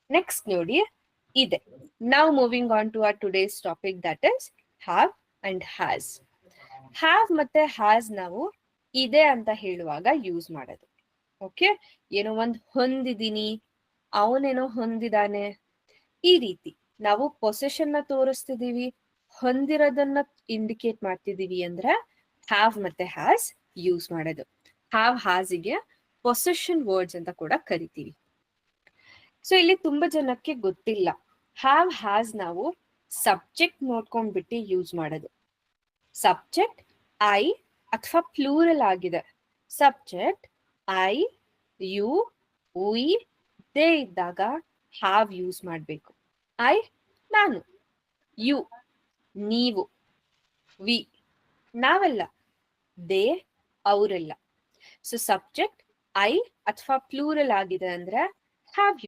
Next ನೋಡಿ ಇದೆ. ನಾವು moving on to our today's topic, that is have and has. Have ಮತ್ತೆ has ನಾವು ಇದೆ ಅಂತ ಹೇಳುವಾಗ ಯೂಸ್ ಮಾಡೋದು. ಓಕೆ, ಏನೋ ಒಂದು ಹೊಂದಿದೀನಿ, ಅವನೇನೋ ಹೊಂದಿದಾನೆ, ಈ ರೀತಿ ನಾವು ಪೊಸೆಷನ್ ನ ತೋರಿಸ್ತಿದೀವಿ, ಹೊಂದಿರೋದನ್ನ ಇಂಡಿಕೇಟ್ ಮಾಡ್ತಿದೀವಿ ಅಂದ್ರೆ ಹ್ಯಾವ್ ಮತ್ತೆ ಹ್ಯಾಸ್ ಯೂಸ್ ಮಾಡೋದು. ಹ್ಯಾವ್ ಹ್ಯಾಸ್ಗೆ ಪೊಸೆಷನ್ ವರ್ಡ್ಸ್ ಅಂತ ಕೂಡ ಕರಿತೀವಿ. ಸೊ ಇಲ್ಲಿ ತುಂಬಾ ಜನಕ್ಕೆ ಗೊತ್ತಿಲ್ಲ, ಹ್ಯಾವ್ ಹ್ಯಾಸ್ ನಾವು ಸಬ್ಜೆಕ್ಟ್ ನೋಡ್ಕೊಂಡ್ಬಿಟ್ಟು ಯೂಸ್ ಮಾಡೋದು. ಸಬ್ಜೆಕ್ಟ್ ಐ ಅಥವಾ ಪ್ಲೂರಲ್ ಆಗಿದೆ, subject I, you, we, they ಇದ್ದಾಗ ಹ್ಯಾವ್ ಯೂಸ್ ಮಾಡಬೇಕು. ಐ ನಾನು, ಯು ನೀವು, ವಿ ನಾವೆಲ್ಲ, ದೇ ಅವರೆಲ್ಲ. ಸೊ ಸಬ್ಜೆಕ್ಟ್ ಐ ಅಥವಾ ಪ್ಲೂರಲ್ ಆಗಿದೆ ಅಂದ್ರೆ ಹ್ಯಾವ್